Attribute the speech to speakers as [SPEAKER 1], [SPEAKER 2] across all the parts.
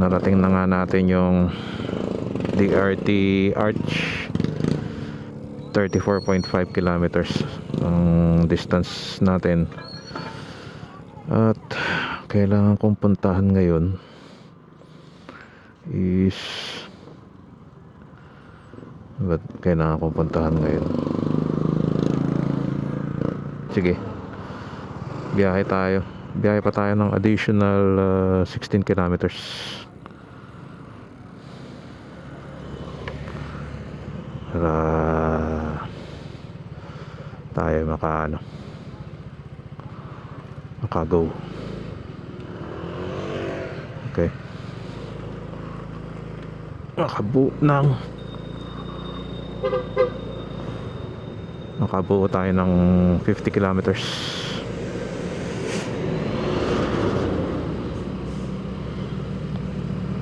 [SPEAKER 1] narating na nga natin yung DRT Arch. 34.5 kilometers ang distance natin, at kailangan kong puntahan ngayon is sige, biyahe pa tayo ng additional 16 kilometers para tayo maka-go. Okay, makabuo tayo ng 50 kilometers.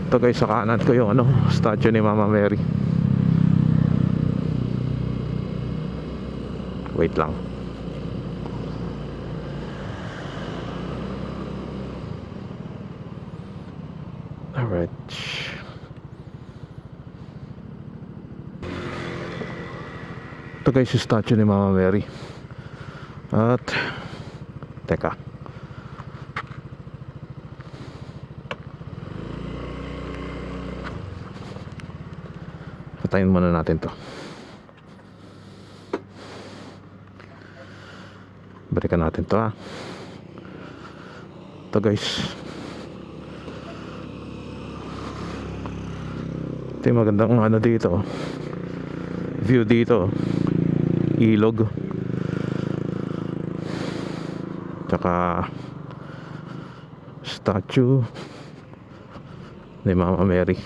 [SPEAKER 1] Ito guys, sa kanan ko yung statue ni Mama Mary. Wait lang. Alright. Ito guys, yung statue ni Mama Mary. At teka, patayin muna natin to. Balikan natin to, ito guys, ito yung magandang dito, view dito, ilog, tsaka statue ni Mama Mary.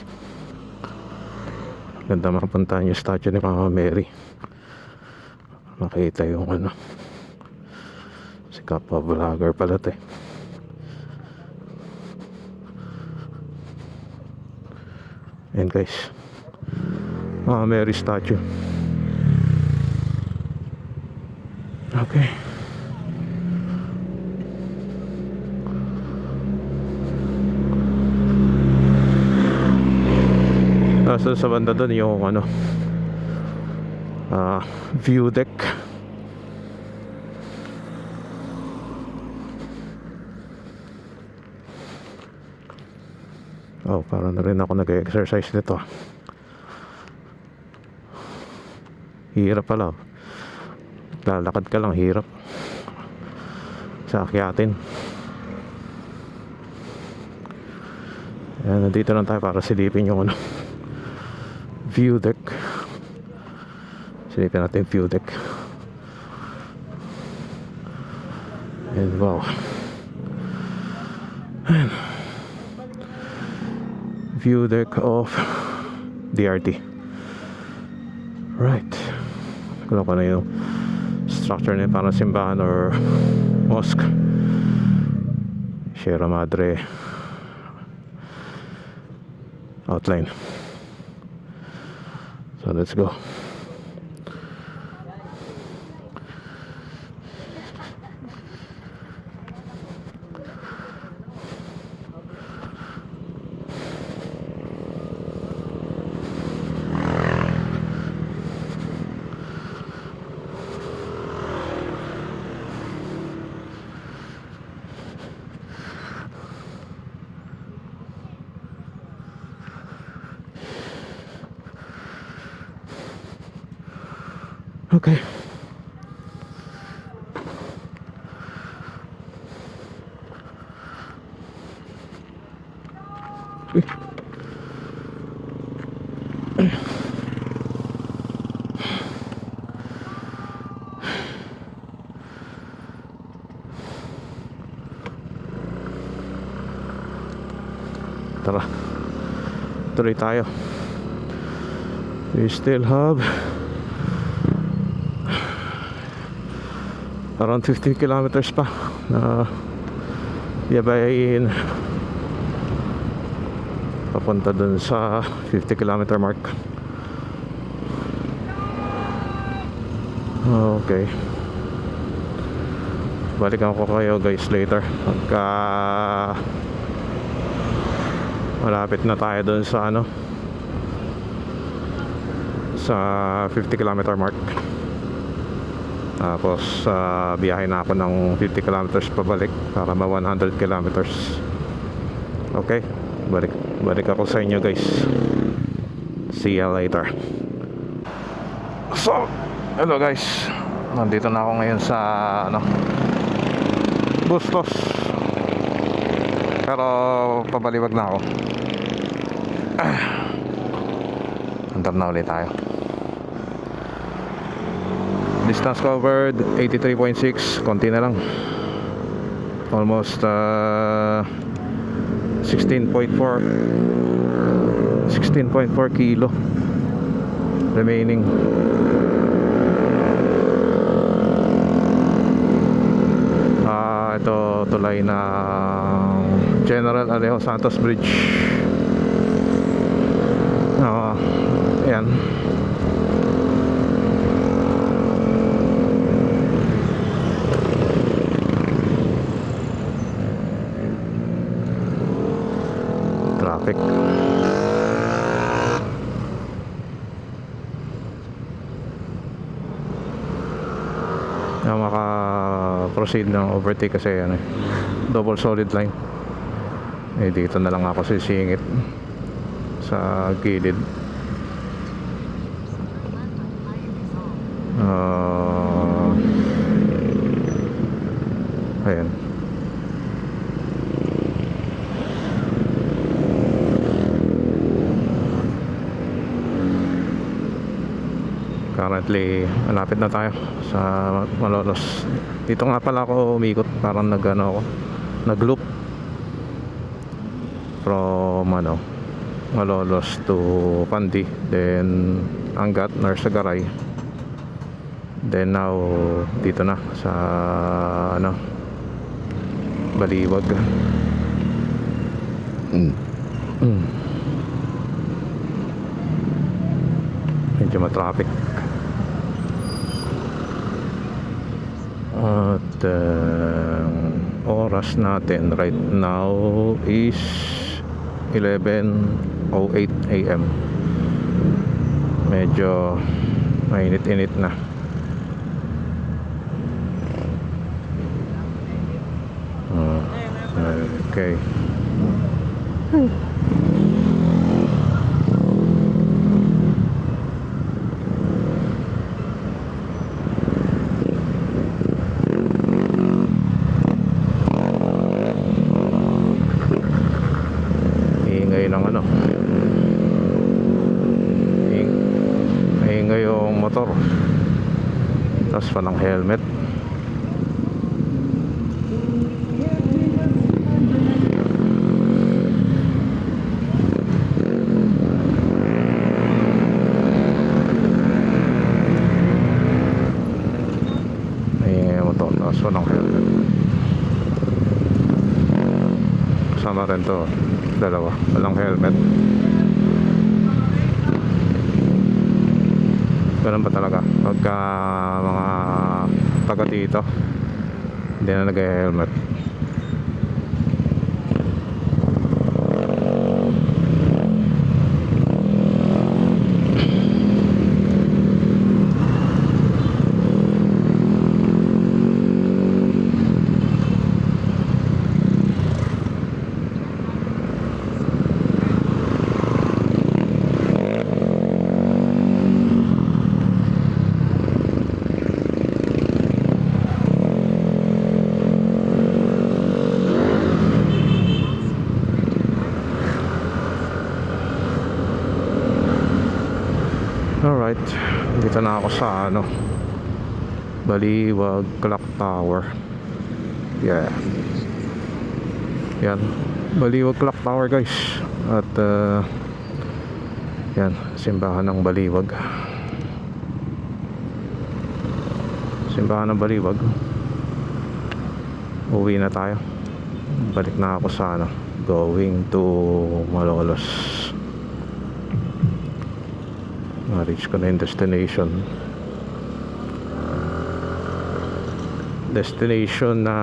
[SPEAKER 1] Ganda makapuntahan yung statue ni Mama Mary, makita yung si kapwa vlogger pala to. Ayan guys, Mama Mary statue. Okay, nasa sa banda doon yung view deck. Parang na rin ako nag-exercise nito. Hirap pala. Lalakad ka lang, hirap sa akyatin. Ayan, nandito lang tayo para silipin yung view deck. Silipin natin yung view deck. And wow, ayan, view deck of DRT. Right, kung ano yung structure niya, parang simbahan or mosque. Sierra Madre outline. So let's go. Okay. Tara, tuloy tayo. We still have around 50 kilometers pa na yabayin papunta dun sa 50 kilometer mark. Okay, balikan ko kayo guys later pagka Malapit na tayo dun sa ano, sa 50 kilometer mark. Tapos biyahe na ako ng 50 kilometers pabalik para ma 100 kilometers. Okay, balik ako sa inyo guys. See you later. So, hello guys, nandito na ako ngayon sa ano, Bustos, pero pabaliwag na ako. Andar na ulit tayo. Distance covered 83.6, konti na lang, almost 16.4 kilo remaining. Ito tulay na General Alejo Santos Bridge. Ayan. Traffic. Maka-proceed ng overtake kasi ano, double solid line. Dito na lang ako sisingit sa gilid. Ayan. Currently, malapit na tayo sa Malolos. Dito nga pala ako umikot, parang nag-loop from Malolos to Pandi, then Angat, Narsagaray, then now dito na sa Baliwag. Medyo matraffic. At oras natin right now is 11:08 AM. Medyo mainit-init na. Okay. Ingay yung motor, tapos walang helmet. Ingay yung motor, tapos walang helmet. Kasama rin to, dalawa, walang helmet. Ganun ba talaga pagka mga taga dito hindi na nag-helmet? Alright, dito na ako sa Baliwag Clock Tower. Yeah, yan, Baliwag Clock Tower guys. At yan, simbahan ng Baliwag. Simbahan ng Baliwag. Uwi na tayo. Balik na ako sa going to Malolos. Na-reach ko na yung destination na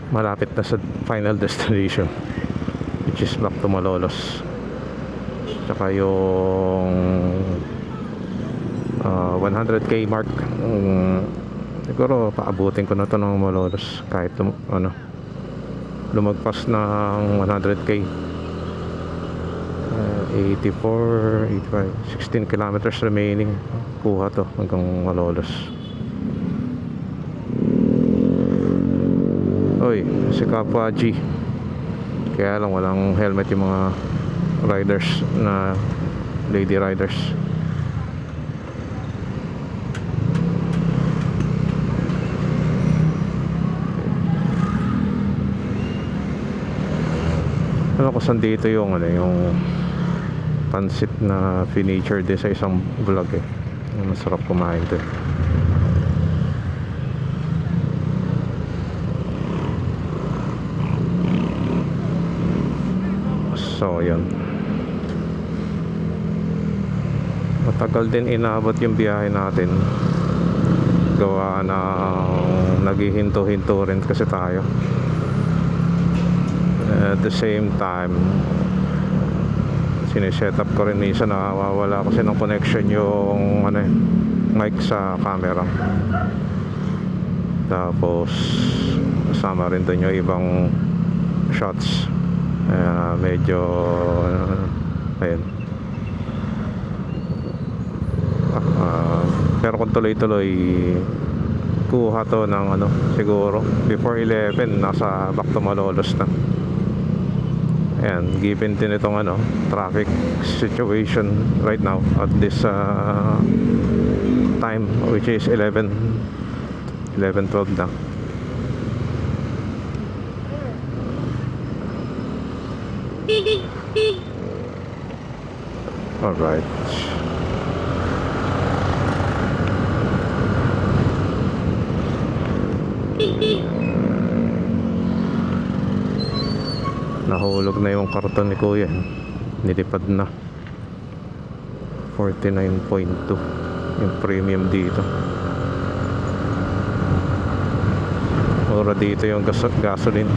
[SPEAKER 1] malapit na sa final destination. which is back to Malolos. Tsaka yung 100k mark, siguro paabutin ko na to ng Malolos kahit lumagpas ng 100k. 84, 85, 16 kilometers remaining. Kuha to hanggang Malolos. Oy, si Kapwa G. Kaya lang walang helmet yung mga riders na lady riders. Ano ko saan dito yung yung pansit na feature din sa isang vlog masarap kumain to. So yun, matagal din inabot yung biyahe natin, gawa na naghihinto-hinto rin kasi tayo. At the same time, sineset up ko rin minsan, nawawala kasi ng connection yung mic sa camera. Tapos kasama rin doon yung ibang shots. Medyo ayun. Pero kung tuloy-tuloy kuha to ng siguro before 11 nasa back to Malolos na. Ayan, given din itong traffic situation right now at this time, which is 11:12 na. Alright. Nahulog na yung karton ni Kuya. Nilipad na. 49.2 yung premium dito. Mura dito yung gasoline.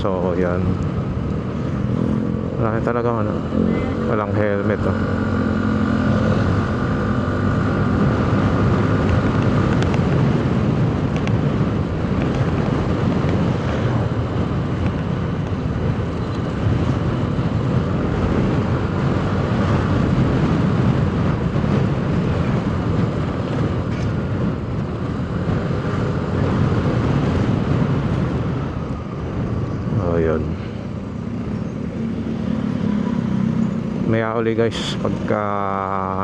[SPEAKER 1] So yan, marami talagang walang helmet yun. Maya uli guys, pagka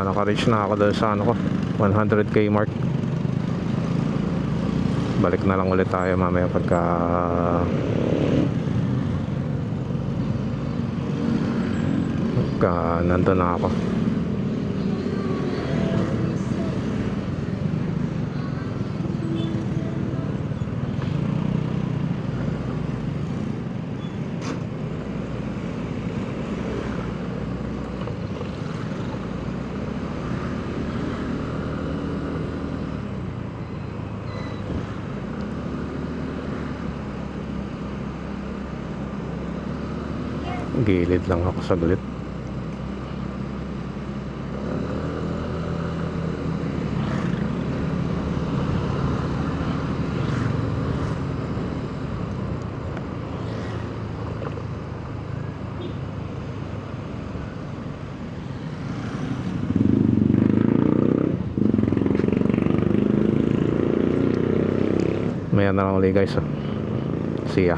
[SPEAKER 1] naka-reach na ako doon sa 100k mark, balik na lang ulit tayo mamaya pagka nandun na ako. Gilid lang ako saglit. Maya na lang ulit guys. See ya.